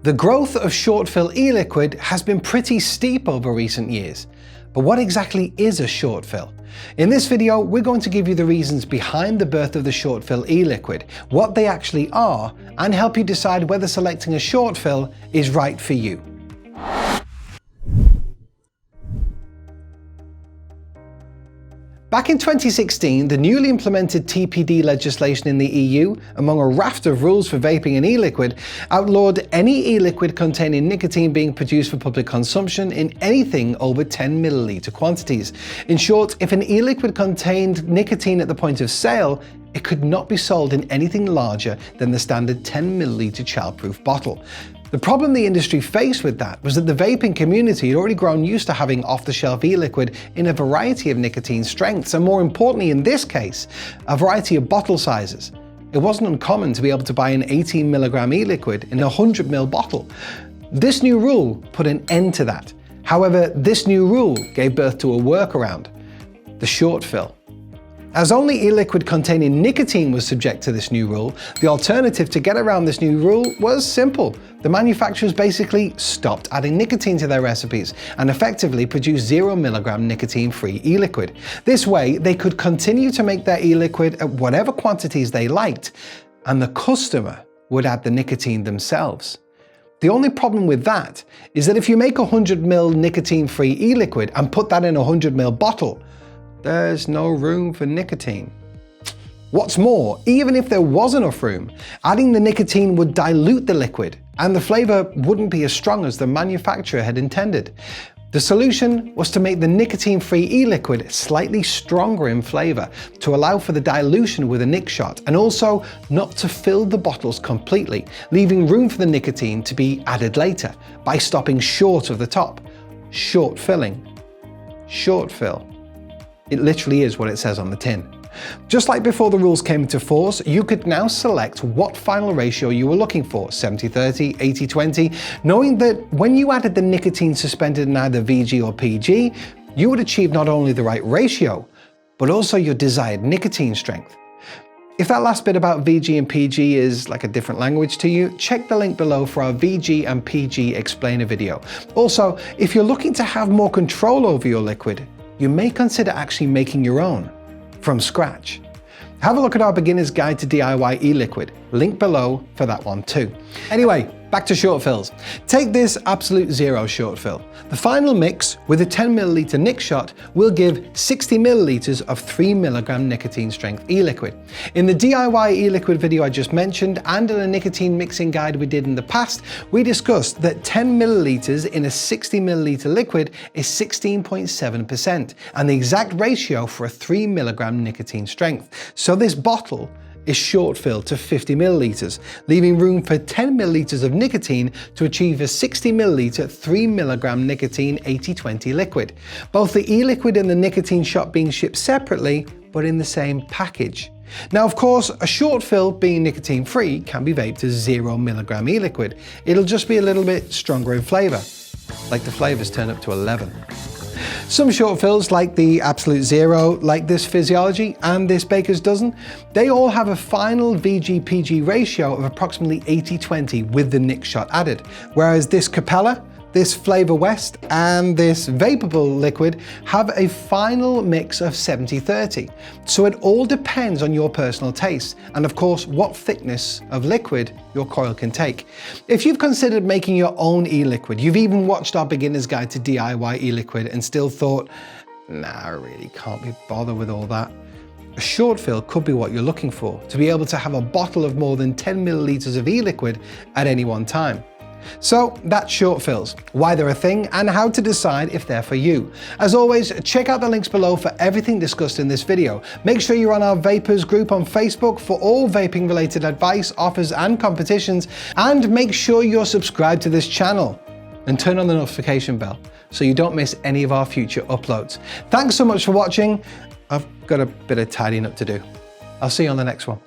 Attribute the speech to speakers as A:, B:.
A: The growth of short-fill e-liquid has been pretty steep over recent years. But what exactly is a short-fill? In this video, we're going to give you the reasons behind the birth of the short-fill e-liquid, what they actually are, and help you decide whether selecting a short-fill is right for you. Back in 2016, the newly implemented TPD legislation in the EU, among a raft of rules for vaping and e-liquid, outlawed any e-liquid containing nicotine being produced for public consumption in anything over 10 milliliter quantities. In short, if an e-liquid contained nicotine at the point of sale, it could not be sold in anything larger than the standard 10 milliliter childproof bottle. The problem the industry faced with that was that the vaping community had already grown used to having off-the-shelf e-liquid in a variety of nicotine strengths, and more importantly in this case, a variety of bottle sizes. It wasn't uncommon to be able to buy an 18 milligram e-liquid in a 100 ml bottle. This new rule put an end to that. However, this new rule gave birth to a workaround: the short fill. As only e-liquid containing nicotine was subject to this new rule, the alternative to get around this new rule was simple. The manufacturers basically stopped adding nicotine to their recipes and effectively produced 0 milligram nicotine-free e-liquid. This way, they could continue to make their e-liquid at whatever quantities they liked, and the customer would add the nicotine themselves. The only problem with that is that if you make a 100 ml nicotine-free e-liquid and put that in a 100 ml bottle, there's no room for nicotine. What's more, even if there was enough room, adding the nicotine would dilute the liquid, and the flavor wouldn't be as strong as the manufacturer had intended. The solution was to make the nicotine-free e-liquid slightly stronger in flavor to allow for the dilution with a nic shot, and also not to fill the bottles completely, leaving room for the nicotine to be added later by stopping short of the top. Short filling. Short fill. It literally is what it says on the tin. Just like before the rules came into force, you could now select what final ratio you were looking for, 70-30, 80-20, knowing that when you added the nicotine suspended in either VG or PG, you would achieve not only the right ratio, but also your desired nicotine strength. If that last bit about VG and PG is like a different language to you, check the link below for our VG and PG explainer video. Also, if you're looking to have more control over your liquid, you may consider actually making your own from scratch. Have a look at our beginner's guide to DIY e-liquid, link below for that one too. Anyway, back to short fills. Take this Absolute Zero short fill. The final mix with a 10 milliliter nic shot will give 60 milliliters of 3 milligram nicotine strength e-liquid. In the DIY e-liquid video I just mentioned, and in a nicotine mixing guide we did in the past, we discussed that 10 milliliters in a 60 milliliter liquid is 16.7%, and the exact ratio for a 3 milligram nicotine strength. So this bottle is short filled to 50 milliliters, leaving room for 10 milliliters of nicotine to achieve a 60 milliliter 3 milligram nicotine 80-20 liquid. Both the e-liquid and the nicotine shot being shipped separately, but in the same package. Now, of course, a short fill being nicotine free can be vaped as 0 milligram e-liquid. It'll just be a little bit stronger in flavor, like the flavors turn up to 11. Some short fills, like the Absolute Zero, like this Physiology and this Baker's Dozen, they all have a final VG-PG ratio of approximately 80-20 with the nic shot added, whereas this Capella, this Flavor West, and this Vapable liquid have a final mix of 70-30. So it all depends on your personal taste, and of course what thickness of liquid your coil can take. If you've considered making your own e-liquid, you've even watched our beginner's guide to DIY e-liquid and still thought, nah, I really can't be bothered with all that, a short fill could be what you're looking for, to be able to have a bottle of more than 10 milliliters of e-liquid at any one time. So that's short fills, why they're a thing, and how to decide if they're for you. As always, check out the links below for everything discussed in this video. Make sure you're on our Vapers group on Facebook for all vaping related advice, offers and competitions, and make sure you're subscribed to this channel and turn on the notification bell so you don't miss any of our future uploads. Thanks so much for watching. I've got a bit of tidying up to do. I'll see you on the next one.